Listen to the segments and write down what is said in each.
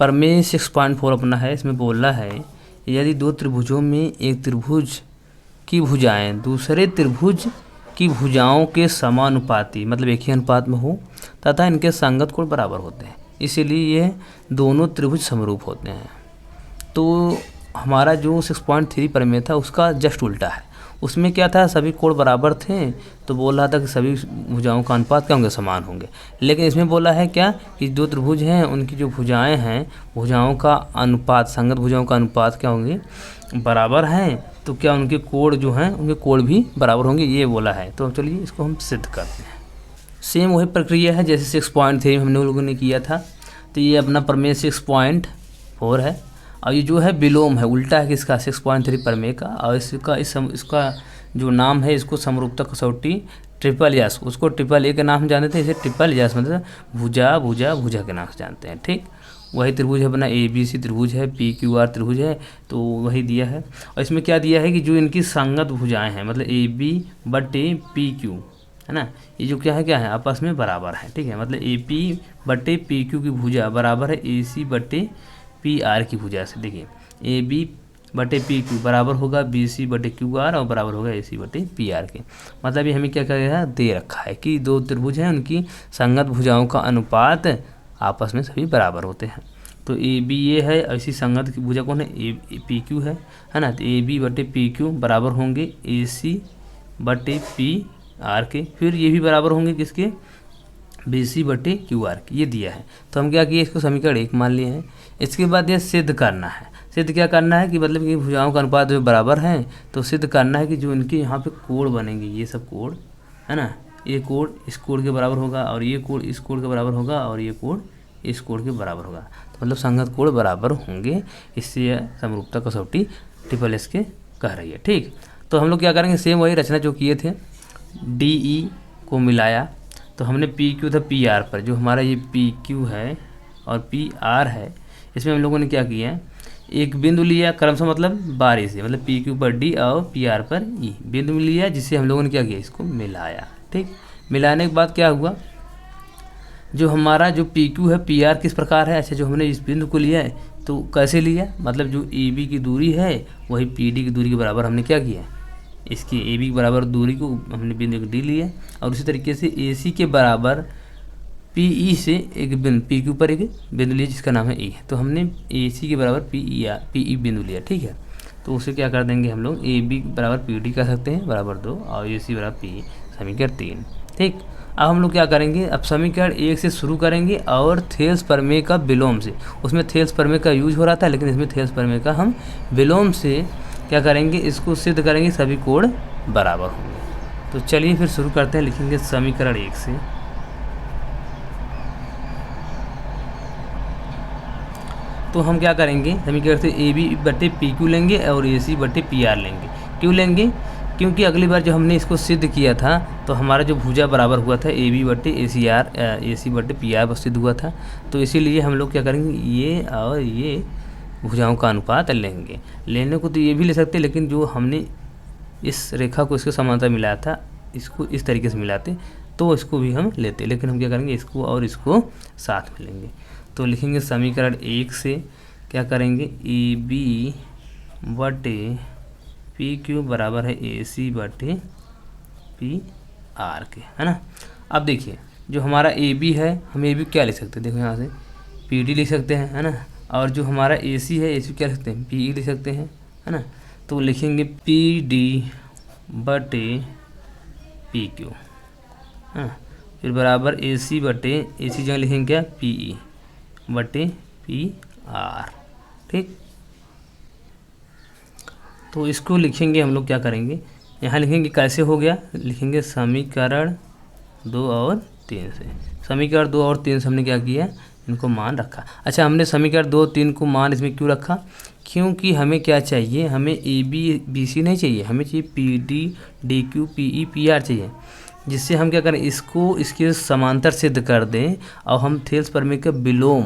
प्रमेय 6.4 अपना है, इसमें बोला है यदि दो त्रिभुजों में एक त्रिभुज की भुजाएं दूसरे त्रिभुज की भुजाओं के समानुपाती मतलब एक ही अनुपात में हो तथा इनके संगत कोण बराबर होते हैं, इसीलिए ये दोनों त्रिभुज समरूप होते हैं। तो हमारा जो 6.3 प्रमेय था उसका जस्ट उल्टा है। उसमें क्या था, सभी कोण बराबर थे तो बोल रहा था कि सभी भुजाओं का अनुपात क्या होंगे, समान होंगे। लेकिन इसमें बोला है क्या कि दो त्रिभुज हैं उनकी जो भुजाएं हैं भुजाओं का अनुपात, संगत भुजाओं का अनुपात क्या होंगे, बराबर हैं। तो क्या उनके कोण जो हैं उनके कोण भी बराबर होंगे, ये बोला है। तो चलिए इसको हम सिद्ध करते हैं। सेम वही प्रक्रिया है जैसे 6.3 में हमने लोगों ने किया था। तो ये अपना प्रमेय 6.4 है और ये जो है विलोम है, उल्टा है किसका, 6.3 प्रमेय का। और इसका जो नाम है इसको समरूपता कसौटी ट्रिपल यस, उसको ट्रिपल ए के नाम से जानते हैं, इसे ट्रिपल यस मतलब भुजा भुजा भुजा के नाम से जानते हैं। ठीक, वही त्रिभुज है अपना ABC त्रिभुज है, PQR त्रिभुज है, तो वही दिया है। और इसमें क्या दिया है कि जो इनकी संगत भुजाएं हैं मतलब AB/PQ है ना, ये जो क्या है आपस में बराबर है। ठीक है, मतलब AP/PQ की भुजा बराबर है AC/PR की भुजा से। देखिए AB/PQ बराबर होगा BC/QR और बराबर होगा AC/PR के। मतलब ये हमें क्या करेगा, दे रखा है कि दो त्रिभुज हैं उनकी संगत भुजाओं का अनुपात आपस में सभी बराबर होते हैं। तो AB ये है, ऐसी संगत की भुजा कौन है, PQ है ना। तो AB/PQ बराबर होंगे AC/PR के, फिर ये भी बराबर होंगे किसके, BC/QR के, ये दिया है। तो हम क्या किए, इसको समीकरण 1 मान लिए हैं। इसके बाद ये सिद्ध करना है। सिद्ध क्या करना है कि मतलब कि भुजाओं का अनुपात जो बराबर है, तो सिद्ध करना है कि जो इनके यहाँ पे कोण बनेंगे, ये सब कोण है ना, ये कोण इस कोण के बराबर होगा और ये कोण इस कोण के बराबर होगा और ये कोण इस कोण के बराबर होगा। तो मतलब संगत कोण बराबर होंगे, इससे समरूपता कसौटी ट्रिपल एस के कह रही है। ठीक, तो हम लोग क्या करेंगे, सेम वही रचना जो किए थे, DE को मिलाया तो हमने PQ था PR पर, जो हमारा ये PQ है और PR है, इसमें हम लोगों ने क्या किया है, एक बिंदु लिया क्रमशः मतलब बारी से, मतलब PQ पर D और PR पर E बिंदु लिया, जिससे हम लोगों ने क्या किया, इसको मिलाया। ठीक, मिलाने के बाद क्या हुआ, जो हमारा जो PQ है PR किस प्रकार है, अच्छा जो हमने इस बिंदु को लिया है तो कैसे लिया, मतलब जो AB की दूरी है वही PD की दूरी के बराबर हमने क्या किया, इसकी AB के बराबर दूरी को हमने बिंदु को D लिया। और उसी तरीके से AC के बराबर PE से एक बिंदु PQ पर एक बिंदु लिया जिसका नाम है E, तो हमने AC के बराबर PE बिंदु लिया। ठीक है, तो उसे क्या कर देंगे हम लोग, AB बराबर PD कर सकते हैं बराबर 2 और AC बराबर PE, समीकरण 3। ठीक, अब हम लोग क्या करेंगे, अब समीकरण 1 से शुरू करेंगे और थेल्स प्रमेय का विलोम से, उसमें थेल्स प्रमेय का यूज हो रहा था लेकिन इसमें थेल्स प्रमेय का हम विलोम से क्या करेंगे, इसको सिद्ध करेंगे सभी कोण बराबर होंगे। तो चलिए फिर शुरू करते हैं, लिखेंगे समीकरण 1 से। तो हम क्या करेंगे, समीकरण से AB/PQ लेंगे और AC/PR लेंगे। क्यों लेंगे, क्योंकि अगली बार जब हमने इसको सिद्ध किया था तो हमारा जो भुजा बराबर हुआ था AC/PR पर सिद्ध हुआ था, तो इसीलिए हम लोग क्या करेंगे, ये और ये भुजाओं का अनुपात लेंगे। लेने को तो ये भी ले सकते, लेकिन जो हमने इस रेखा को इसके समांतर मिलाया था, इसको इस तरीके से मिलाते तो इसको भी हम लेते, लेकिन हम क्या करेंगे, इसको और इसको साथ में लेंगे। तो लिखेंगे समीकरण 1 से क्या करेंगे, AB/PQ बराबर है AC/PR के, है ना। अब देखिए जो हमारा AB है, हम AB क्या लिख सकते हैं, देखो यहाँ से PD लिख सकते हैं, है ना। और जो हमारा AC है, AC क्या लिख सकते हैं, PE लिख सकते हैं, है ना। तो लिखेंगे PD/PQ, हाँ, फिर बराबर AC जगह लिखेंगे क्या, PE/PR। ठीक, तो इसको लिखेंगे हम लोग, क्या करेंगे, यहाँ लिखेंगे कैसे हो गया, लिखेंगे समीकरण 2 और 3 से। समीकरण 2 और 3 से हमने क्या किया, इनको मान रखा। अच्छा, हमने समीकरण 2 3 को मान इसमें क्यों रखा, क्योंकि हमें क्या चाहिए, हमें ABC नहीं चाहिए, हमें चाहिए PD DQ PE PR चाहिए, जिससे हम क्या करें, इसको इसके समांतर सिद्ध कर दें और हम थेल्स प्रमेय का विलोम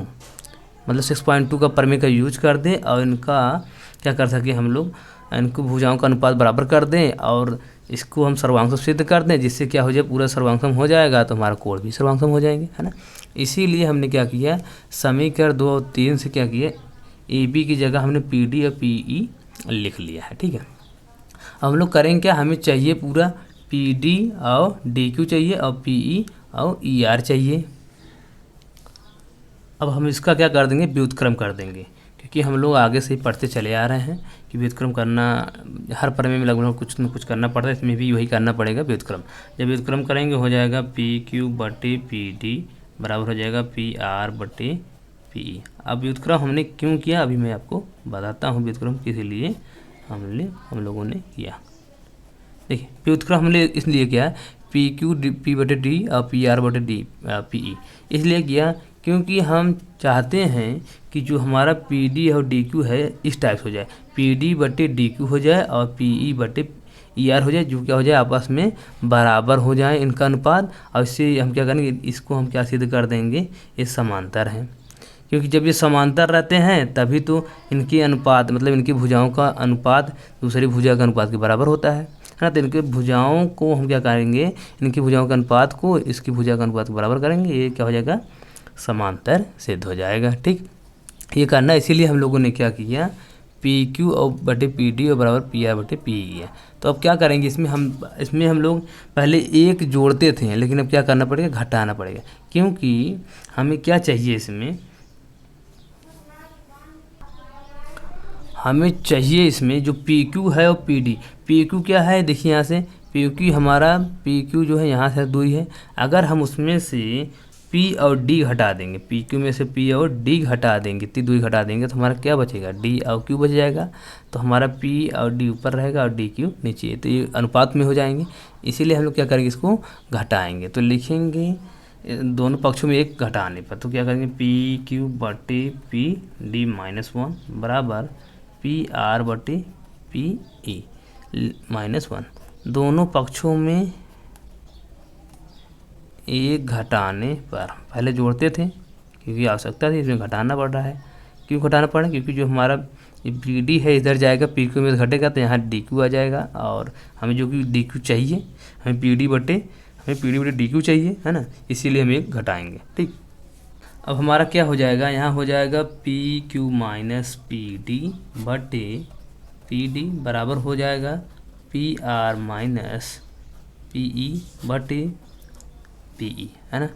मतलब 6.2 का प्रमेय का यूज कर दें और इनका क्या कर सकें, हम लोग इनको भुजाओं का अनुपात बराबर कर दें और इसको हम सर्वांग सिद्ध कर दें, जिससे क्या हो जाए, पूरा सर्वांगसम हो जाएगा तो हमारा कोण भी सर्वांगसम हो जाएंगे, है ना। इसीलिए हमने क्या किया, समीकरण 2 और 3 से क्या किया, ए बी की जगह हमने पी डी और पी ई लिख लिया है, ठीक है। अब हम लोग करेंगे क्या, हमें चाहिए पूरा पी डी और डी क्यू चाहिए और पी ई और ई आर चाहिए। अब हम इसका क्या कर देंगे, व्युत्क्रम कर देंगे, क्योंकि हम लोग आगे से ही पढ़ते चले आ रहे हैं कि व्युत्क्रम करना हर प्रमेय में लगभग कुछ न कुछ करना पड़ता है, इसमें भी वही करना पड़ेगा व्युत्क्रम। जब व्युत्क्रम करेंगे हो जाएगा पी क्यू बटे पी डी बराबर हो जाएगा पी आर बटे पी ई। अब व्युत्क्रम हमने क्यों किया, अभी मैं आपको बताता हूँ व्युत्क्रम किस लिए हम लोगों ने किया। देखिए व्युत्क्रम हमने इसलिए किया, पी क्यू पी बटे डी और पी आर बटे डी पी ई इसलिए किया क्योंकि हम चाहते हैं कि जो हमारा पी डी और डी क्यू है इस टाइप हो जाए, पी डी बटे डी क्यू हो जाए और पी ई बटे ई आर हो जाए, जो क्या हो जाए आपस में बराबर हो जाए इनका अनुपात। और इससे हम क्या करेंगे, इसको हम क्या सिद्ध कर देंगे, ये समांतर हैं, क्योंकि जब ये समांतर रहते हैं तभी तो इनके अनुपात मतलब इनकी भुजाओं का अनुपात दूसरी भुजा के अनुपात के बराबर होता है ना। तो इनके भुजाओं को हम क्या करेंगे, इनकी भुजाओं के अनुपात को इसकी भुजा के अनुपात के बराबर करेंगे, ये क्या हो जाएगा, समांतर सिद्ध हो जाएगा, ठीक। ये करना इसीलिए हम लोगों ने क्या किया, पी क्यू और बटे पी डी और बराबर पी आर बटे पी ई है। तो अब क्या करेंगे, इसमें हम लोग पहले एक जोड़ते थे, लेकिन अब क्या करना पड़ेगा, घटाना पड़ेगा, क्योंकि हमें क्या चाहिए, इसमें जो पी क्यू है और पी डी, पी क्यू क्या है, देखिए यहाँ से पी क्यू हमारा पी क्यू जो है यहाँ से दूरी है, अगर हम उसमें से P और D घटा देंगे, पी क्यू में से P और D घटा देंगे, इतनी दूरी घटा देंगे तो हमारा क्या बचेगा, D और Q बच जाएगा। तो हमारा P और D ऊपर रहेगा और D Q नीचे, तो ये अनुपात में हो जाएंगे। इसीलिए हम लोग क्या करेंगे, इसको घटाएंगे, तो लिखेंगे दोनों पक्षों में एक घटाने पर, तो क्या करेंगे, पी क्यू बटे पी डी -1 बराबर पी आर बटे पी ई -1, दोनों पक्षों में एक घटाने पर, पहले जोड़ते थे क्योंकि आवश्यकता थी, इसमें घटाना पड़ रहा है। क्यों घटाना पड़ रहा है, क्योंकि जो हमारा पी डी है इधर जाएगा, पी क्यू में घटेगा तो यहाँ डी क्यू आ जाएगा, और हमें जो कि डी क्यू चाहिए, हमें पी डी बटे डी क्यू चाहिए, है ना, इसीलिए हम एक घटाएंगे, ठीक। अब हमारा क्या हो जाएगा, यहाँ हो जाएगा P Q minus P D बटे पी डी बराबर हो जाएगा P R minus P E बटे पी ई, है ना।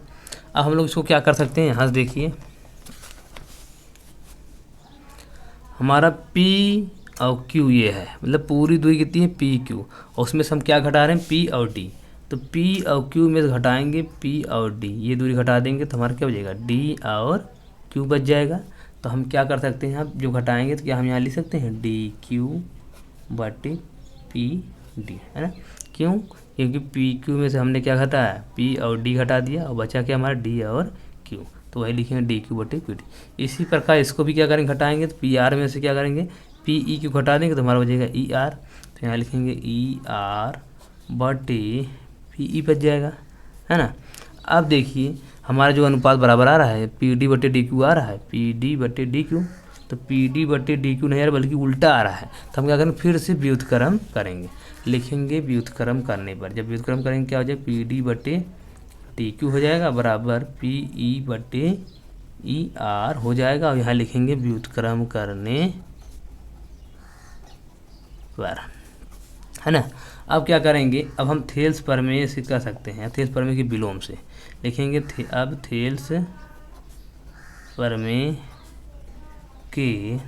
अब हम लोग इसको क्या कर सकते हैं, यहाँ से देखिए हमारा P और Q ये है, मतलब पूरी दूरी कितनी है P Q, और उसमें से हम क्या घटा रहे हैं P और D, तो P और Q में से घटाएंगे P और D, ये दूरी घटा देंगे तो हमारा क्या बचेगा, D और Q बच जाएगा। तो हम क्या कर सकते हैं, आप जो घटाएंगे तो क्या हम यहाँ लिख सकते हैं DQ बटे PD, है ना। क्यों, क्योंकि पी क्यू में से हमने क्या घटाया, पी और डी घटा दिया और बचा क्या हमारा डी और क्यू, तो वही लिखेंगे डी क्यू बटे पी डी। इसी प्रकार इसको भी क्या करेंगे, घटाएंगे, तो पी आर में से क्या करेंगे, पी ई क्यू घटा देंगे तो हमारा बचेगा ई आर, तो यहाँ लिखेंगे ई आर बटे पी ई बच जाएगा, है ना। अब देखिए हमारा जो अनुपात बराबर आ रहा है, पी डी बटे डी क्यू आ रहा है, पी डी बटे डी क्यू, तो पी डी बटे डी क्यू नहीं आ रहा बल्कि उल्टा आ रहा है, तो हम क्या करेंगे, फिर से व्युत्क्रम करेंगे, लिखेंगे व्युत्क्रम करने पर, जब व्युत्क्रम करेंगे क्या हो जाएगा, पी डी बटे डी क्यू हो जाएगा बराबर पी ई बटे ई आर हो जाएगा, और यहाँ लिखेंगे व्युत्क्रम करने पर, है ना। अब क्या करेंगे, अब हम थेल्स प्रमेय से कर सकते हैं, थेल्स प्रमेय के विलोम से लिखेंगे अब थेल्स प्रमेय के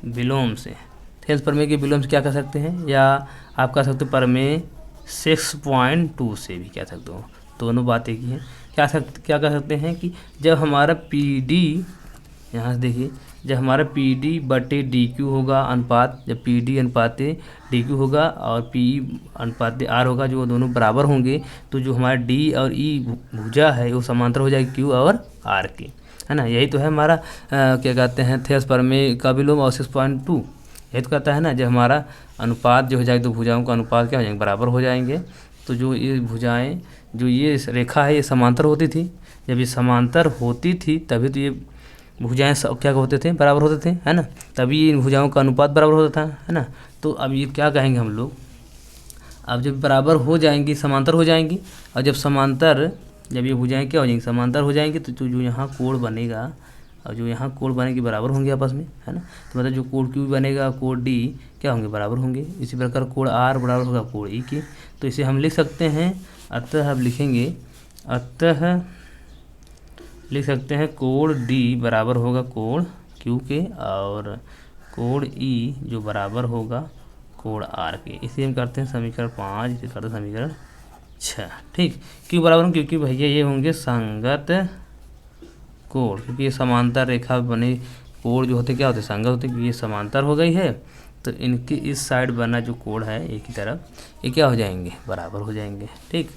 विलोम से, थेल्स प्रमेय के विलोम से क्या कर सकते हैं, या आप कह सकते हो प्रमेय 6.2 से भी कह सकते हो, दोनों बातें की हैं। क्या कर सकते हैं कि जब हमारा पी डी, यहाँ से देखिए, जब हमारा पी डी बटे डी क्यू होगा अनुपात, जब पी डी अनुपात डी क्यू होगा और पी ई अनुपात आर होगा, जो दोनों बराबर होंगे, तो जो हमारा डी और ई भुजा है वो समांतर हो जाएगी क्यू और आर के, है ना। यही तो है हमारा क्या कहते हैं थेल्स प्रमेय का विलोम, और 6.2 यही तो कहता है ना, जब हमारा अनुपात जो हो जाएगा, तो भुजाओं का अनुपात क्या हो जाएंगे, बराबर हो जाएंगे। तो जो ये भुजाएं, जो ये रेखा है, ये समांतर होती थी, जब ये समांतर होती थी तभी तो ये भुजाएं क्या होते थे, बराबर होते थे, है ना, तभी इन भुजाओं का अनुपात बराबर होता था, है ना। तो अब ये क्या कहेंगे हम लोग, अब जब बराबर हो जाएंगी समांतर हो जाएंगी, और जब ये भुजाएं क्या हो जाएंगी समांतर हो जाएंगी, तो जो यहाँ कोण बनेगा और जो यहाँ कोण बनेगी बराबर होंगे आपस में, है ना। तो मतलब जो कोण क्यू बनेगा कोण डी क्या होंगे बराबर होंगे। इसी प्रकार कोण आर बराबर होगा कोण ई के। तो इसे हम लिख सकते हैं, अतः अब लिखेंगे, अतः लिख सकते हैं कोण डी बराबर होगा कोण क्यू के, और कोण ई जो बराबर होगा कोण आर के। इसे हम करते हैं समीकरण 5, इसे करते हैं समीकरण 6। ठीक, क्यों बराबर होंगे, क्योंकि भैया ये होंगे संगत कोण, क्योंकि ये समांतर रेखा बने कोण जो होते क्या होते संगत होते, क्योंकि ये समांतर हो गई है तो इनके इस साइड बना जो कोण है एक ही तरफ, ये क्या हो जाएंगे बराबर हो जाएंगे। ठीक,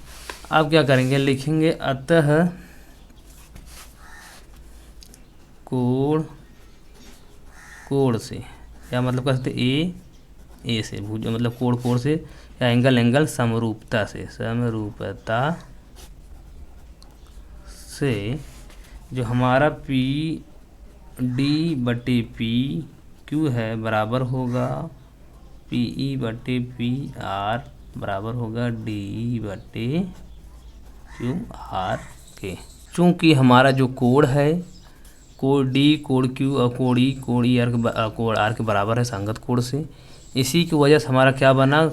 अब क्या करेंगे, लिखेंगे अतः कोण से, या मतलब कह सकते ए से भुज मतलब कोण से, या एंगल समरूपता से जो हमारा पी डी बटे पी क्यू है बराबर होगा पी ई बटे पी आर बराबर होगा डी ई बटे क्यू आर के। चूँकि हमारा जो कोण है कोण डी कोण क्यू और कोण ई आर के बराबर है संगत कोण से, इसी की वजह से हमारा क्या बना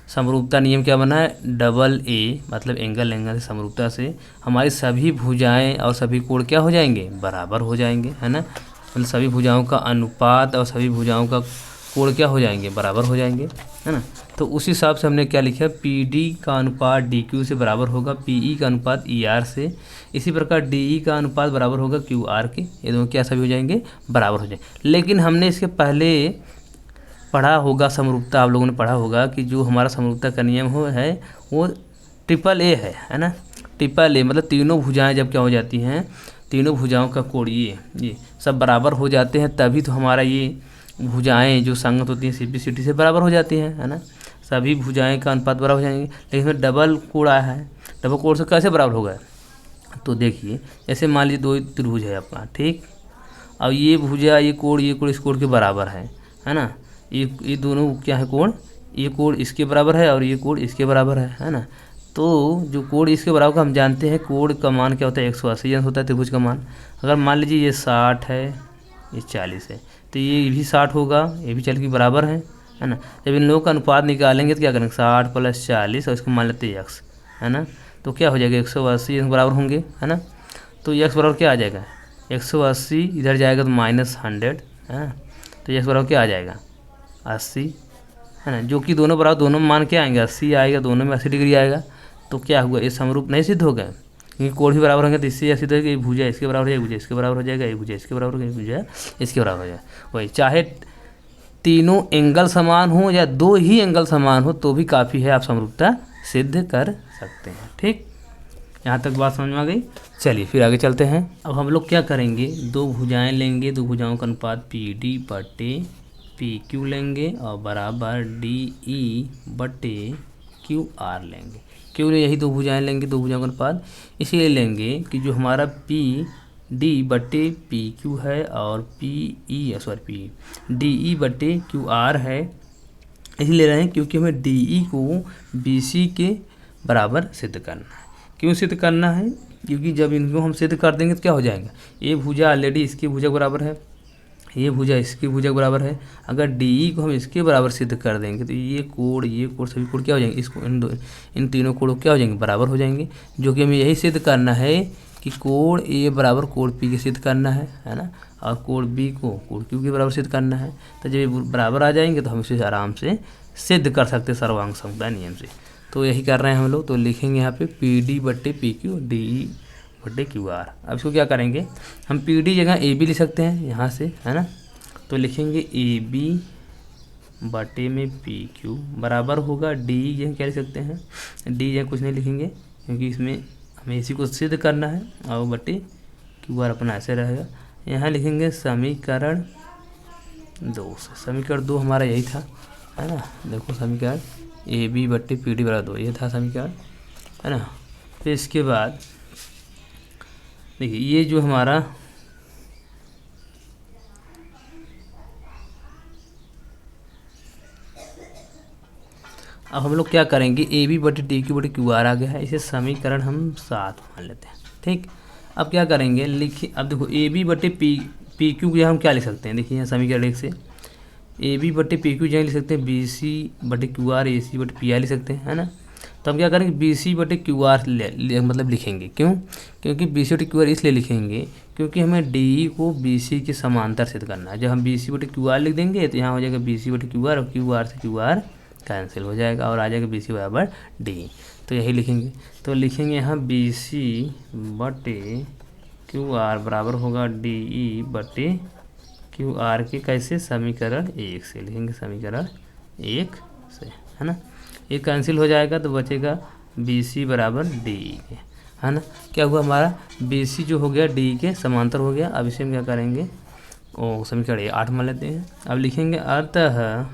समरूपता नियम क्या बना है, डबल ए मतलब एंगल समरूपता से हमारी सभी भुजाएं और सभी कोण क्या हो जाएंगे बराबर हो जाएंगे, है ना। मतलब सभी भुजाओं का अनुपात और सभी भुजाओं का कोण क्या हो जाएंगे बराबर हो जाएंगे, है ना। तो उस हिसाब से हमने क्या लिखा, पी डी का अनुपात डी क्यू से बराबर होगा पी ई का अनुपात ई आर से, इसी प्रकार डी ई का अनुपात बराबर होगा क्यू आर के। ये दोनों क्या सभी हो जाएंगे बराबर हो जाएंगे। लेकिन हमने इसके पहले पढ़ा होगा समरूपता, आप लोगों ने पढ़ा होगा कि जो हमारा समरूपता का नियम है वो ट्रिपल ए है ना। ट्रिपल ए मतलब तीनों भुजाएं जब क्या हो जाती हैं, तीनों भुजाओं का कोण ये सब बराबर हो जाते हैं, तभी तो हमारा ये भुजाएं जो संगत होती हैं सीपी से बराबर हो जाती हैं, है ना। सभी भुजाएं का अनुपात बराबर हो जाएंगे। लेकिन इसमें डबल कोण आया है, डबल कोण से कैसे बराबर होगा, तो देखिए जैसे मान लीजिए दो त्रिभुज है आपका, ठीक। अब ये भुजा ये कोण इस कोण के बराबर है ना। ये दोनों क्या है कोण, ये कोण इसके बराबर है और ये कोण इसके बराबर है ना। तो जो कोण इसके बराबर का हम जानते हैं कोण का मान क्या होता है 180 होता है त्रिभुज का मान। अगर मान लीजिए ये 60 है ये 40 है तो ये भी 60 होगा ये भी 40 के बराबर है ना। जब इन लोगों का अनुपात निकालेंगे तो क्या करेंगे 60 + 40 और इसको मान लेते हैं x, है ना। तो क्या हो जाएगा 180 बराबर होंगे, है ना। तो x बराबर क्या आ जाएगा 180, इधर जाएगा तो -100 है। तो x बराबर क्या आ जाएगा 80, है ना। जो कि दोनों बराबर दोनों मान क्या आएंगे 80 आएगा, दोनों में 80 डिग्री आएगा। तो क्या हुआ ये समरूप नहीं सिद्ध होगा, क्योंकि कोण भी बराबर होंगे तो इससे यह सिद्ध होगा कि भुजा इसके बराबर है, भुजा इसके बराबर हो जाएगा, ये भुजा इसके बराबर हो जाएगा, भुजा इसके बराबर हो जाएगा। वही चाहे तीनों एंगल समान हो या दो ही एंगल समान हो तो भी काफ़ी है, आप समरूपता सिद्ध कर सकते हैं। ठीक, यहाँ तक बात समझ में आ गई। चलिए फिर आगे चलते हैं। अब हम लोग क्या करेंगे, दो भुजाएं लेंगे, दो भुजाओं का अनुपात पी डी बटे पी क्यू लेंगे और बराबर डी ई बटे क्यू आर लेंगे। क्यों यही दो भुजाएं लेंगे, दो भुजाओं का अनुपात इसलिए लेंगे कि जो हमारा पी डी बटे पी क्यू है और पी डी ई बटे क्यू आर है, इसलिए ले रहे हैं क्योंकि हमें डी ई को बी सी के बराबर सिद्ध करना है। क्यों सिद्ध करना है, क्योंकि जब इनको हम सिद्ध कर देंगे तो क्या हो जाएगा, ये भुजा ऑलरेडी इसकी भुजा के बराबर है, ये भुजा इसकी भुजा के बराबर है। अगर डी ई को हम इसके बराबर सिद्ध कर देंगे तो ये कोण सभी कोण क्या हो जाएंगे, इसको इन तीनों कोणों क्या हो जाएंगे बराबर हो जाएंगे। जो कि हमें यही सिद्ध करना है कि कोण ए बराबर कोण पी के सिद्ध करना है ना। और कोण बी को कोण क्यू के बराबर सिद्ध करना है। तो जब ये बराबर आ जाएंगे तो हम इसे आराम से सिद्ध कर सकते हैं सर्वांग समता नियम से। तो यही कर रहे हैं हम लोग। तो लिखेंगे यहाँ पे पी डी बटे पी क्यू डी ई बटे क्यू आर। अब इसको क्या करेंगे, हम पी डी जगह ए बी लिख सकते हैं यहाँ से, है ना। तो लिखेंगे ए बी बटे में पी क्यू बराबर होगा डी जगह क्या लिख सकते हैं, डी जगह कुछ नहीं लिखेंगे क्योंकि इसमें हमें इसी को सिद्ध करना है और बटे क्यू आर अपना ऐसे रहेगा। यहाँ लिखेंगे समीकरण 2 से, समीकरण 2 हमारा यही था, है ना। देखो समीकरण ए बी बटे पी डी बराबर 2 ये था समीकरण, है ना। फिर इसके बाद देखिए ये जो हमारा अब हम लोग क्या करेंगे, ए बी बटे डी क्यू बटे क्यू आर आ गया है, इसे समीकरण हम 7 मान लेते हैं। ठीक, अब क्या करेंगे, लिखिए, अब देखो ए बी बटे पी क्यू को हम क्या लिख सकते हैं, देखिए यहाँ समीकरण 1 से ए बी बटे पी क्यू जहाँ लिख सकते हैं बी सी बटे क्यू आर, ए सी बटे पी आर लिख सकते हैं, है ना। तो हम क्या करेंगे, बी सी बटे क्यू आर मतलब लिखेंगे, क्यों, क्योंकि बी सी बटे क्यू आर इसलिए लिखेंगे क्योंकि हमें डी को बी सी के समांतर सिद्ध करना है। जब हम बी सी बटे क्यू आर लिख देंगे तो यहाँ हो जाएगा बी सी बटे क्यू आर, और क्यू आर से क्यू आर कैंसिल हो जाएगा और आ जाएगा बी सी बराबर डी। तो यही लिखेंगे, तो लिखेंगे यहाँ बी सी बटे क्यू आर बराबर होगा डी ई बटे क्यू आर के कैसे, समीकरण 1 से लिखेंगे, समीकरण 1 से, है ना। ये कैंसिल हो जाएगा तो बचेगा बी सी बराबर डी के, है ना। क्या हुआ, हमारा बी सी जो हो गया डी के समांतर हो गया। अब इसे हम क्या करेंगे, समीकरण 8 मान लेते हैं। अब लिखेंगे अतः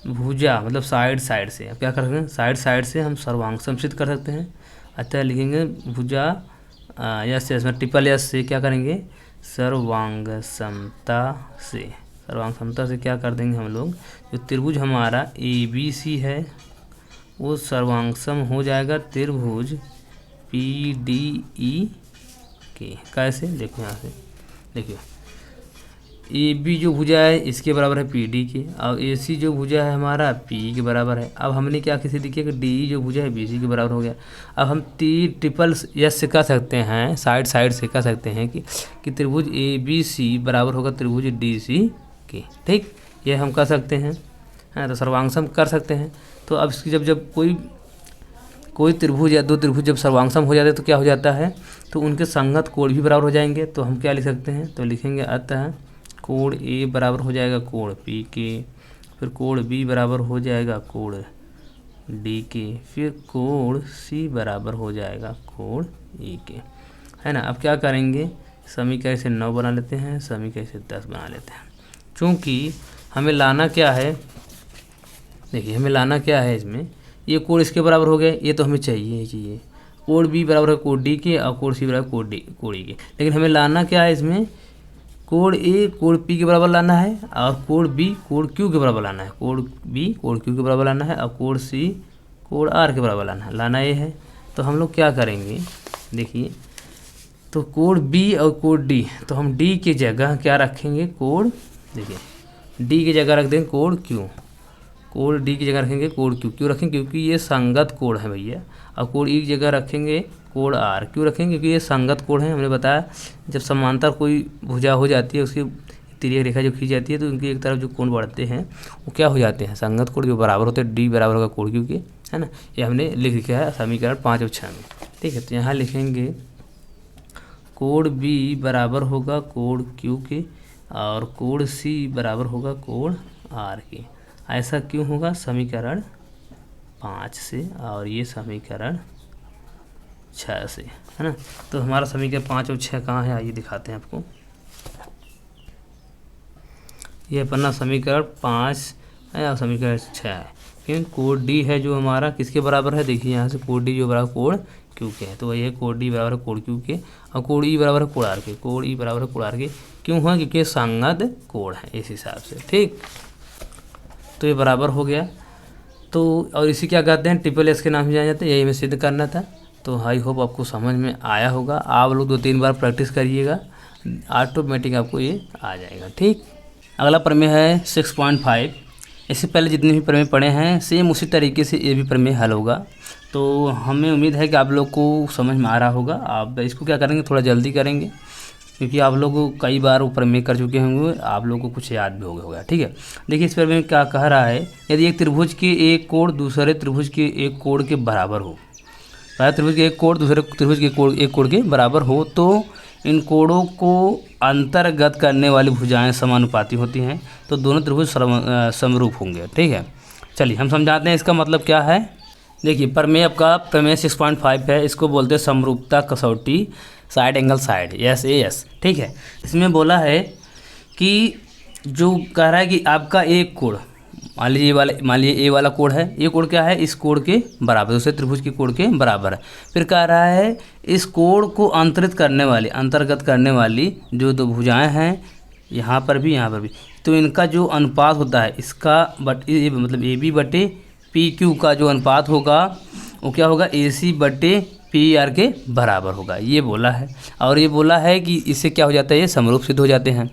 भुजा मतलब साइड से, अब क्या कर सकते हैं, साइड से हम सर्वांग सिद्ध कर सकते हैं। अतः लिखेंगे भुजा यस में ट्रिपल एस से क्या करेंगे, सर्वांग समता से क्या कर देंगे हम लोग, जो त्रिभुज हमारा ए बी सी है वो सर्वांगसम हो जाएगा त्रिभुज पी डी ई के। कैसे, देखो यहाँ से देखिए, ए बी जो भुजा है इसके बराबर है पी डी के, और ए सी जो भुजा है हमारा पी के बराबर है। अब हमने क्या किसी दिखे कि डी जो भुजा है बी सी के बराबर हो गया। अब हम ट्रिपल एस से कह सकते हैं, साइड से कह सकते हैं कि त्रिभुज ए बी सी बराबर होगा त्रिभुज डी सी के। ठीक, ये हम कह सकते हैं, हाँ, तो सर्वांगसम कर सकते हैं। तो अब इसकी जब कोई त्रिभुज या दो त्रिभुज जब सर्वांगसम हो जाते हैं तो क्या हो जाता है, तो उनके संगत कोण भी बराबर हो जाएंगे। तो हम क्या लिख सकते हैं, तो लिखेंगे अतः कोण ए बराबर हो जाएगा कोण पी के, फिर कोण बी बराबर हो जाएगा कोण डी के, फिर कोण सी बराबर हो जाएगा कोण ई के, है ना। अब क्या करेंगे, समीकरण से 9 बना लेते हैं, समीकरण से 10 बना लेते हैं। चूँकि हमें लाना क्या है, देखिए हमें लाना क्या है इसमें, ये कोण इसके बराबर हो गए, ये तो हमें चाहिए कोण बी बराबर है कोण डी के और कोण सी बराबर कोण ई के। लेकिन हमें लाना क्या है इसमें, कोण ए कोण पी के बराबर लाना है, और कोण बी कोण क्यू के बराबर लाना है, कोण बी कोण क्यू के बराबर लाना है, और कोण सी कोण आर के बराबर लाना ये है। तो हम लोग क्या करेंगे, देखिए, तो कोण बी और कोण डी, तो हम डी की जगह क्या रखेंगे, कोण, देखिए डी की जगह रख देंगे कोण क्यू, कोण डी की जगह रखेंगे कोण क्यू, क्यों रखेंगे, क्योंकि ये संगत कोण है भैया। और कोण ई की जगह रखेंगे कोण आर, क्यों रखेंगे, क्योंकि ये संगत कोण है। हमने बताया जब समांतर कोई भुजा हो जाती है, उसकी तिर्यक रेखा जो खींच जाती है तो उनकी एक तरफ जो कोण बढ़ते हैं वो क्या हो जाते हैं, संगत कोण जो बराबर होते हैं, डी बराबर होगा कोण क्यू के, है ना। ये हमने लिख दिया है समीकरण 5 और 6 में। ठीक है, तो यहाँ लिखेंगे कोण बी बराबर होगा कोण क्यू के, और कोण सी बराबर होगा कोण आर के। ऐसा क्यों होगा, समीकरण 5 से, और ये समीकरण 6 से, है ना। तो हमारा समीकरण 5 और 6 कहाँ है, आइए दिखाते हैं आपको। ये अपना समीकरण 5 है और समीकरण 6 है, क्योंकि कोण डी है जो हमारा किसके बराबर है, देखिए यहाँ से कोण डी जो बराबर कोण क्यू के है, तो वही है कोण डी बराबर है कोण क्यू के, और कोण ई बराबर है कोण आर के, कोण ई बराबर है कोण आर के। क्यों हुआ, क्योंकि संगत कोण है इस हिसाब से। ठीक, तो ये बराबर हो गया। तो और इसी क्या कहते हैं, ट्रिपल एस के नाम से जाना जाता है, यही हमें सिद्ध करना था। तो आई होप आपको समझ में आया होगा। आप लोग 2-3 बार प्रैक्टिस करिएगा, ऑटोमेटिक आपको ये आ जाएगा। ठीक, अगला प्रमेय है 6.5। इससे पहले जितने भी प्रमेय पढ़े हैं सेम उसी तरीके से ये भी प्रमेय हल होगा। तो हमें उम्मीद है कि आप लोग को समझ में आ रहा होगा। आप इसको क्या करेंगे, थोड़ा जल्दी करेंगे, क्योंकि आप लोग कई बार वो प्रमेय कर चुके होंगे, आप लोगों को कुछ याद भी होगा। ठीक है, देखिए इस प्रमेय में क्या कह रहा है, यदि एक त्रिभुज के एक कोण दूसरे त्रिभुज के एक कोण के बराबर हो, पहले त्रिभुज के एक कोण दूसरे त्रिभुज के एक कोण के बराबर हो, तो इन कोणों को अंतर्गत करने वाली भुजाएं समानुपाती होती हैं, तो दोनों त्रिभुज समरूप होंगे। ठीक है, चलिए हम समझाते हैं इसका मतलब क्या है। देखिए प्रमेय आपका प्रमेय 6.5 है, इसको बोलते हैं समरूपता कसौटी, साइड एंगल साइड, SAS। ठीक है, इसमें बोला है कि जो कह रहा है कि आपका एक कोण, मान लीजिए ए वाला कोण है, ये कोण क्या है, इस कोण के बराबर, दूसरे त्रिभुज के कोण के बराबर है। फिर कह रहा है इस कोण को अंतर्गत करने वाली जो दो भुजाएं हैं, यहाँ पर भी तो इनका जो अनुपात होता है इसका मतलब ए बी बटे पी क्यू का जो अनुपात होगा वो क्या होगा, ए सी बटे पी आर के बराबर होगा, ये बोला है। और ये बोला है कि इससे क्या हो जाता है, ये समरूप सिद्ध हो जाते हैं।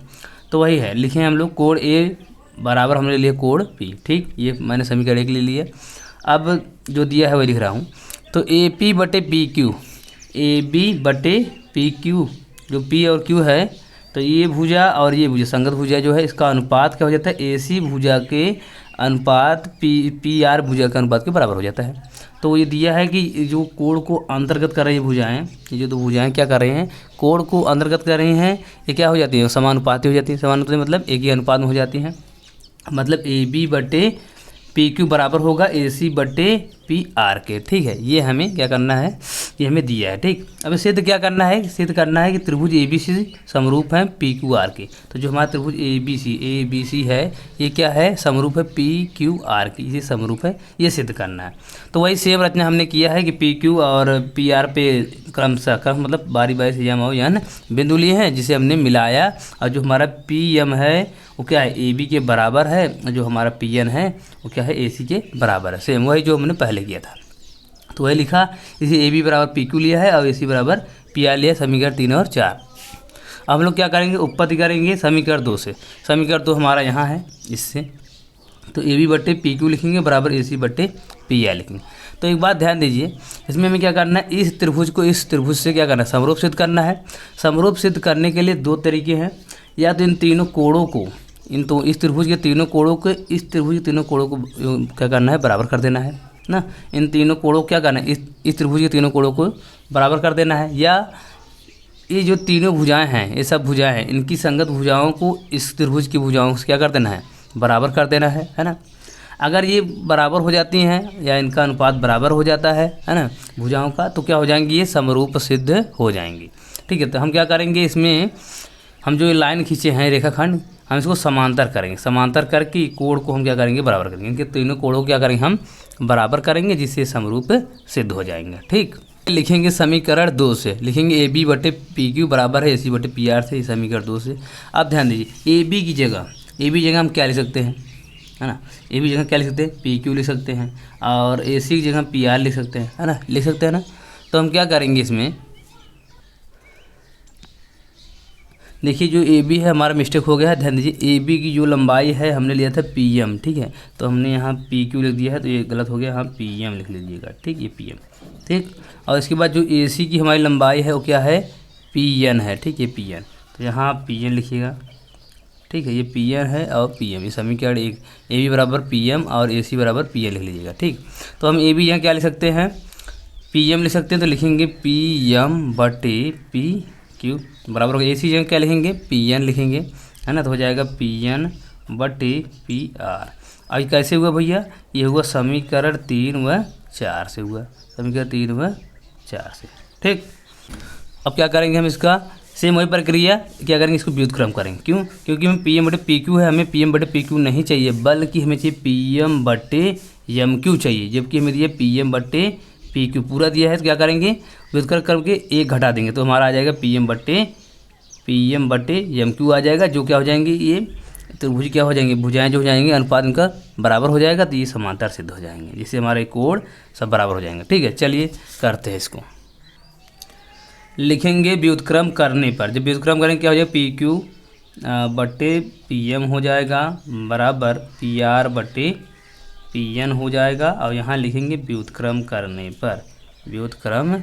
तो वही है, लिखे हम लोग कोण ए बराबर हमने लिया कोण पी, ठीक, ये मैंने समीकरण एक ले लिया। अब जो दिया है वही लिख रहा हूँ। तो ए पी बटे पी क्यू, ए बी बटे पी क्यू, जो पी और क्यू है, तो ये भुजा और ये भुजा संगत भुजा जो है इसका अनुपात क्या हो जाता है, ए सी भुजा के अनुपात पी आर भुजा के अनुपात के बराबर हो जाता है। तो ये दिया है कि जो कोण को अंतर्गत कर रही है भुजाएं, ये जो दो भुजाएं क्या कर रही हैं, कोण को अंतर्गत कर रही हैं, ये क्या हो जाती है, समानुपाती हो जाती है। समानुपाती मतलब एक ही अनुपात में हो जाती हैं। मतलब ए बी बटे पी क्यू बराबर होगा ए सी बटे पी आर के, ठीक है। ये हमें क्या करना है, ये हमें दिया है, ठीक। अब सिद्ध क्या करना है, सिद्ध करना है कि त्रिभुज ए बी सी समरूप है पी क्यू आर के। तो जो हमारा त्रिभुज ए बी सी है ये क्या है, समरूप है पी क्यू आर की, ये समरूप है, ये सिद्ध करना है। तो वही सेम रचना हमने किया है कि पी क्यू और पी आर पे क्रमशः मतलब बारी बारी से यम और यन बिंदु लिए हैं, जिसे हमने मिलाया। और जो हमारा पी एम है वो क्या है, ए बी के बराबर है, और जो हमारा पी एन है वो क्या है, ए सी के बराबर है। सेम वही जो हमने पहले किया था। तो वही लिखा, इसे ए बी बराबर पी क्यू लिया है और ए सी बराबर पी आर लिया, समीकरण 3 और 4। अब हम लोग क्या करेंगे, उत्पत्ति करेंगे समीकरण 2 से। समीकरण 2 हमारा यहाँ है, इससे तो ए बी बट्टे पी क्यू लिखेंगे बराबर ए सी बट्टे पी आर लिखेंगे। तो एक बात ध्यान दीजिए, इसमें हमें क्या करना है, इस त्रिभुज को इस त्रिभुज से क्या करना है, समरूप सिद्ध करना है। समरूप सिद्ध करने के लिए दो तरीके हैं, या तो इन तीनों कोणों को, इस त्रिभुज के तीनों कोणों को इस त्रिभुज के तीनों कोणों को क्या करना है, बराबर कर देना है ना। इन तीनों कोणों को क्या करना है, इस त्रिभुज के तीनों कोणों को बराबर कर देना है। या ये जो तीनों भुजाएं हैं, ये सब भुजाएं हैं, इनकी संगत भुजाओं को इस त्रिभुज की भुजाओं से क्या कर देना है, बराबर कर देना है ना। अगर ये बराबर हो जाती हैं या इनका अनुपात बराबर हो जाता है ना भुजाओं का, तो क्या हो जाएंगी, ये समरूप सिद्ध हो जाएंगी, ठीक है। तो हम क्या करेंगे, इसमें हम जो ये लाइन खींचे हैं रेखाखंड, हम इसको समांतर करेंगे। समांतर करके कोण को हम क्या करेंगे, बराबर करेंगे। इनके तीनों कोणों को क्या करेंगे, हम बराबर करेंगे, जिससे समरूप सिद्ध हो जाएंगे, ठीक। लिखेंगे समीकरण 2 से, लिखेंगे ए बी बटे पी क्यू बराबर है ए सी बटे पी आर से, समीकरण 2 से। अब ध्यान दीजिए, ए बी की जगह हम क्या लिख सकते हैं, है ना। ए बी जगह क्या लिख सकते हैं, पी क्यू लिख सकते हैं, और ए सी की जगह पी आर लिख सकते हैं, है ना, लिख सकते हैं ना। तो हम क्या करेंगे, इसमें देखिए जो ए बी है हमारा मिस्टेक हो गया है, ध्यान दीजिए। ए बी की जो लंबाई है हमने लिया था पी एम, ठीक है। तो हमने यहाँ पी क्यू लिख दिया है, तो ये गलत हो गया, हाँ पी एम लिख लीजिएगा, ठीक, ये पी एम, ठीक। और इसके बाद जो ए सी की हमारी लंबाई है वो क्या है, पी एन है, ठीक, ये पी एन। तो यहाँ पी एन लिखिएगा, ठीक है, ये पी एन है और पी एम, ये समीकरण एक। ए बी बराबर पी एम और ए सी बराबर पी एन लिख लीजिएगा, ठीक। तो हम ए बी यहाँ क्या लिख सकते हैं, पी एम लिख सकते हैं, तो लिखेंगे पी एम बटे पी क्यू बराबर होगा, ए सी जगह क्या लिखेंगे, पी एन लिखेंगे, है ना। तो हो जाएगा पी एन बटे पी आर। अब कैसे हुआ भैया, ये हुआ समीकरण 3 व 4 से हुआ, समीकरण 3 व 4 से, ठीक। अब क्या करेंगे हम, इसका सेम वही प्रक्रिया क्या करेंगे, इसको व्युत्क्रम करेंगे। क्यों, क्योंकि हमें पी एम बटे पी क्यू है, हमें पी एम बटे पी क्यू नहीं चाहिए, बल्कि हमें चाहिए पी एम बटे एम क्यू चाहिए, जबकि हमें दिया पी एम बटे पी क्यू पूरा दिया है। तो क्या करेंगे, व्युत्क्रम करके एक घटा देंगे, तो हमारा आ जाएगा पी एम बटे एम क्यू आ जाएगा, जो क्या हो जाएंगे, ये त्रिभुज क्या हो जाएंगे, भुजाएं जो हो जाएंगे, अनुपात इनका बराबर हो जाएगा, तो ये समांतर सिद्ध हो जाएंगे, जिससे हमारे कोण सब बराबर हो जाएंगे, ठीक है। चलिए करते हैं इसको, लिखेंगे व्युत्क्रम करने पर। जब व्युत्क्रम करेंगे क्या हो जाएगा, पी क्यू बटे पी एम हो जाएगा बराबर पी आर बटे पी एन हो जाएगा, और यहाँ लिखेंगे व्युत्क्रम करने पर, व्युत्क्रम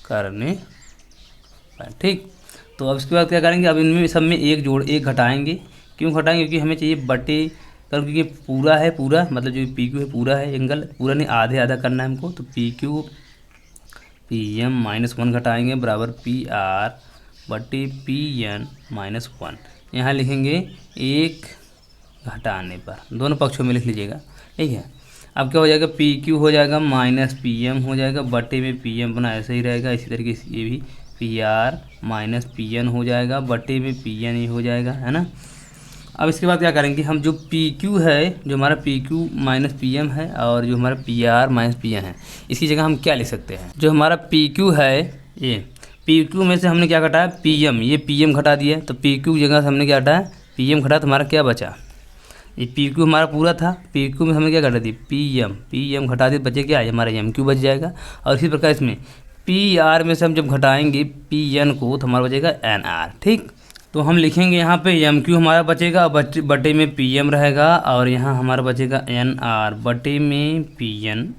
करने पर, ठीक। तो अब इसके बाद क्या करेंगे, अब इनमें सब में एक घटाएंगे। क्यों घटाएंगे, क्योंकि हमें चाहिए बटे, क्योंकि पूरा है, पूरा मतलब जो पी क्यू है पूरा है, एंगल पूरा नहीं, आधे आधा करना है हमको। तो पी क्यू पी एम -1 घटाएंगे बराबर पी आर बटे पी एन -1। यहाँ लिखेंगे एक घटाने पर, दोनों पक्षों में लिख लीजिएगा, ठीक है। अब क्या हो जाएगा, पी क्यू हो जाएगा माइनस पी एम हो जाएगा, बटे में पी एम बना ऐसे ही रहेगा। इसी तरीके से ये भी P R minus P N हो जाएगा, बटे में पी एन ही हो जाएगा, है ना। अब इसके बाद क्या करेंगे, हम जो पी क्यू है, जो हमारा P Q minus P M है, और जो हमारा P R minus P N है, इसकी जगह हम क्या लिख सकते हैं, जो हमारा पी क्यू है, ये पी क्यू में से हमने क्या घटाया, पी एम, ये पी एम घटा दिया, तो पी क्यू की जगह से हमने क्या घटाया, पी एम घटा, तो हमारा क्या बचा, ये पी क्यू हमारा पूरा था, पी क्यू में हमें क्या घटा दी, पी एम घटा दी, बचे क्या है हमारा एम क्यू बच जाएगा। और इसी प्रकार इसमें पी आर में से हम जब घटाएंगे पी एन को तो हमारा बचेगा एन आर। ठीक, तो हम लिखेंगे यहाँ पे एम क्यू हमारा बचेगा बटे में पी एम रहेगा, और यहाँ हमारा बचेगा एन आर बटे में पी एन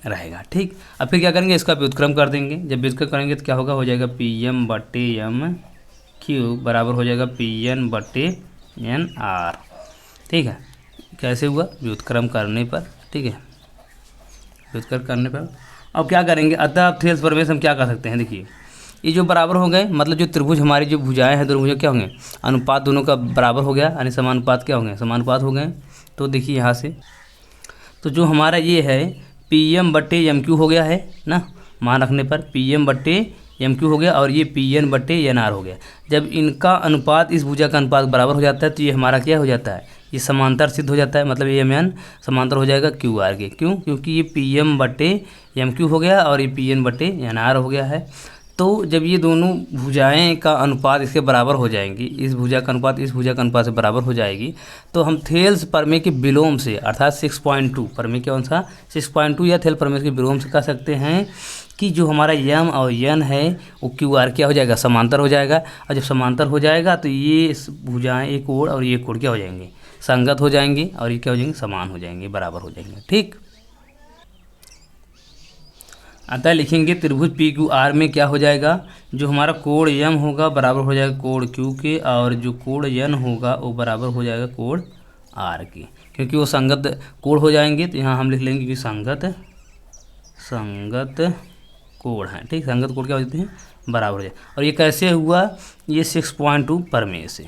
रहेगा। ठीक, अब फिर क्या करेंगे, इसका व्युत्क्रम कर देंगे। जब व्युत्क्रम करेंगे तो क्या होगा, हो जाएगा पी एम बटे एम क्यू बराबर हो जाएगा पी एन बटे एन आर। ठीक है, कैसे हुआ, व्युत्क्रम करने पर। ठीक है, व्युत्क्रम करने पर अब क्या करेंगे, अतः अब थेल्स प्रमेय से हम क्या कर सकते हैं, देखिए ये जो बराबर हो गए, मतलब जो त्रिभुज हमारी जो भुजाएं हैं दोनों भुजा क्या होंगे, अनुपात दोनों का बराबर हो गया, यानी समानुपात क्या होंगे, समानुपात हो गए। तो देखिए यहाँ से तो जो हमारा ये है पी एम बटे एम क्यू हो गया है ना, मान रखने पर पी एम बटे एम क्यू हो गया, और ये पी एन बटे एन आर हो गया। जब इनका अनुपात इस भुजा का अनुपात बराबर हो जाता है तो ये हमारा क्या हो जाता है, ये समांतर सिद्ध हो जाता है, मतलब ये एम एन समांतर हो जाएगा क्यू आर के। क्यों, क्योंकि ये पी एम बटे एम क्यू हो गया और ये पी एन बटे एन आर हो गया है। तो जब ये दोनों भुजाएं का अनुपात इसके बराबर हो जाएंगी, इस भुजा का अनुपात इस भुजा का अनुपात से बराबर हो जाएगी, तो हम थेल्स प्रमेय के विलोम से अर्थात 6.2 प्रमेय कौन सा 6.2 या थेल्स प्रमेय के विलोम से कह सकते हैं कि जो हमारा यम और यन है वो क्यू आर क्या हो जाएगा, समांतर हो जाएगा। और जब समांतर हो जाएगा तो ये भुजाएं एक कोण और ये कोण क्या हो जाएंगे, संगत हो जाएंगे, और ये क्या हो जाएंगे, समान हो जाएंगे, बराबर हो जाएंगे। ठीक, अतः लिखेंगे त्रिभुज पी क्यू आर में क्या हो जाएगा, जो हमारा कोण यम होगा बराबर हो जाएगा कोण क्यू के, और जो कोण यन होगा वो बराबर हो जाएगा कोण आर के, क्योंकि वो संगत कोण हो जाएंगे। तो यहाँ हम लिख लेंगे कि संगत कोण है। ठीक, संगत कोण क्या हो जाते हैं, बराबर हो जाए। और ये कैसे हुआ, ये 6.2 प्रमेय से।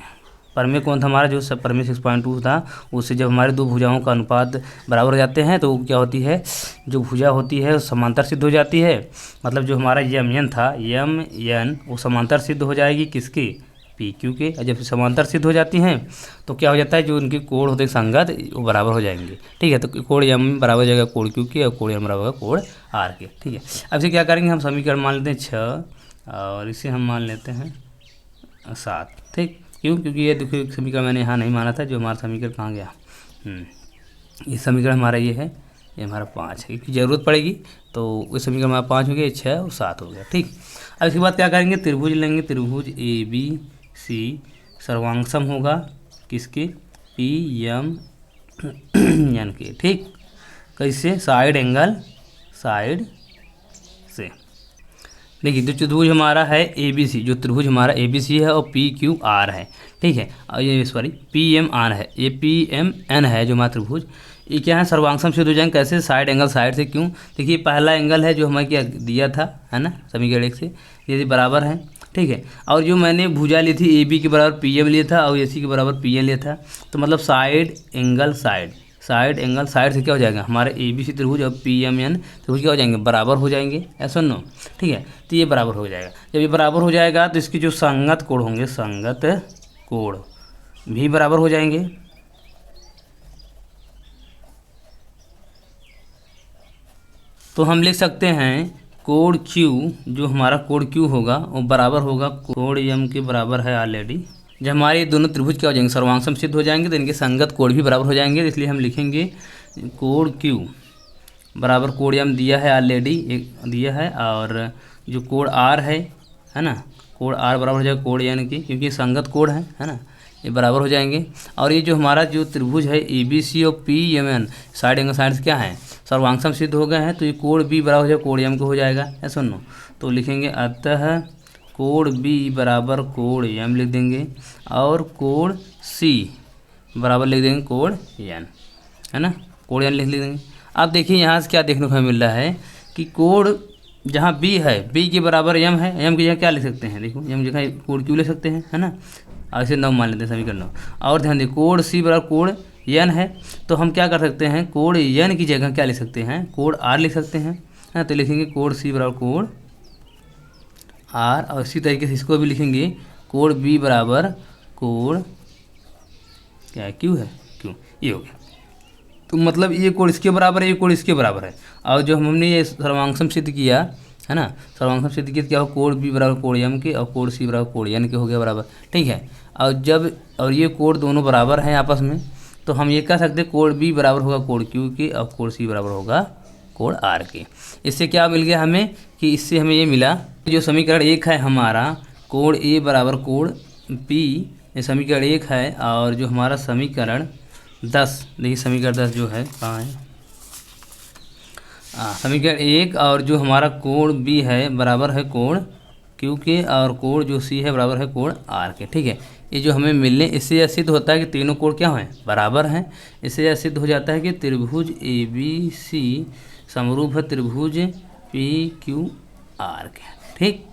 प्रमेय कौन था हमारा, जो प्रमेय 6.2 था, उससे जब हमारे दो भुजाओं का अनुपात बराबर हो जाते हैं तो क्या होती है, जो भुजा होती है वो समांतर सिद्ध हो जाती है। मतलब जो हमारा यम एन था, यम एन वो समांतर सिद्ध हो जाएगी किसके, पी क्यू के। और जब समांतर सिद्ध हो जाती हैं तो क्या हो जाता है, जो उनके कोण होते हैं संगत वो बराबर हो जाएंगे। ठीक है, तो कोण यम बराबर हो जाएगा कोण क्यू के, और कोण यम बराबर होगा कोण आर के। ठीक है, अब इसे क्या करेंगे, हम समीकरण मान लेते हैं 6 और इसे हम मान लेते हैं 7। ठीक, क्यों, क्योंकि ये देखिए समीकरण मैंने यहाँ नहीं माना था, जो हमारा समीकरण कहाँ गया, ये समीकरण हमारा ये है, ये हमारा 5 है, क्योंकि ज़रूरत पड़ेगी। तो इस समीकरण हमारा 5 हो गया, 6 और 7 हो गया। ठीक, अब इसके बाद क्या करेंगे, त्रिभुज लेंगे, त्रिभुज ए बी सी सर्वांगसम होगा किसके, पी एम एन के। ठीक, कैसे, साइड एंगल साइड से। देखिए जो त्रिभुज हमारा है ए बी सी, जो त्रिभुज हमारा ए बी सी है और पी क्यू आर है। ठीक है, और ये सॉरी पी एम आर है, ये पी एम एन है जो हमारा त्रिभुज, ये क्या है, सर्वांगसम सिद्ध हो जाएंगे। कैसे, साइड एंगल साइड से। क्यों, देखिए पहला एंगल है जो हमें क्या दिया था, है ना, समीकरण 1 से, ये बराबर है। ठीक है, और जो मैंने भुजा ली थी ए बी के बराबर पी एम लिया था और ए सी के बराबर पी एन लिया था, तो मतलब side angle side angle side से क्या हो जाएगा, हमारे ए बी सी त्रिभुज और पी एम एन त्रिभुज क्या हो जाएंगे, बराबर हो जाएंगे, ऐसा नो। ठीक है, तो ये बराबर हो जाएगा। जब ये बराबर हो जाएगा तो इसके जो संगत कोण होंगे, संगत कोण भी बराबर हो जाएंगे। तो हम लिख सकते हैं कोण Q, जो हमारा कोण Q होगा वो बराबर होगा कोण M के बराबर है ऑलरेडी। जब हमारे दोनों त्रिभुज क्या हो जाएंगे, सर्वांगसम सिद्ध हो जाएंगे, तो इनके संगत कोण भी बराबर हो जाएंगे। इसलिए हम लिखेंगे कोण Q बराबर कोण M दिया है ऑलरेडी, एक दिया है, और जो कोण R है ना, कोण R बराबर हो जाएगा कोण N की, क्योंकि संगत कोण है ना, ये बराबर हो जाएंगे। और ये जो हमारा जो त्रिभुज है ए बी सी और P M N side angle side से क्या है, सर्वांगसम सिद्ध हो गए हैं, तो ये कोण बी बराबर हो जाएगा कोण एम को हो जाएगा, ऐसा सुनो। तो लिखेंगे अतः कोण बी बराबर कोण एम लिख देंगे, और कोण सी बराबर लिख देंगे कोण एन, है ना, कोण एन लिख देंगे। अब देखिए यहाँ से क्या देखने को हमें मिल रहा है कि कोण जहाँ बी है, बी के बराबर एम है, एम की जगह क्या लिख सकते हैं, देखो एम जगह कोण क्यू ले सकते हैं, है ना, ऐसे 9 मान लेते हैं समीकरण 9। और ध्यान दें कोण सी बराबर कोण एन है, तो हम क्या कर सकते हैं, कोण एन की जगह क्या लिख सकते हैं, कोण आर लिख सकते हैं, है, तो लिखेंगे कोण सी बराबर कोण आर। और इसी तरीके से इसको भी लिखेंगे कोण बी बराबर कोण क्या है, क्यू है, क्यू, ये हो गया। तो मतलब ये कोण इसके बराबर है, ये कोण इसके बराबर है, और जो हमने ये सर्वांगसम सिद्ध किया है ना, सर्वांगसम सिद्ध किया क्या हो, कोण बी बराबर कोण एम के और कोण सी बराबर कोण एन के हो गया बराबर। ठीक है, और जब और ये कोण दोनों बराबर हैं आपस में, तो हम ये कह सकते हैं कोण बी बराबर होगा कोण क्यू के और कोण सी बराबर होगा कोण आर के। इससे क्या मिल गया हमें कि इससे हमें ये मिला जो समीकरण 1 है हमारा कोण ए बराबर कोण पी, ये समीकरण 1 है। और जो हमारा समीकरण 10, देखिए समीकरण 10 जो है कहाँ है, समीकरण 1 और जो हमारा कोण बी है बराबर है कोण क्यू के और कोण जो सी है बराबर है कोण आर के। ठीक है, ये जो हमें मिलने इससे यह सिद्ध होता है कि तीनों कोण क्या हैं, बराबर हैं। इससे यह सिद्ध हो जाता है कि त्रिभुज ए बी सी समरूप है त्रिभुज पी क्यू आर के। ठीक।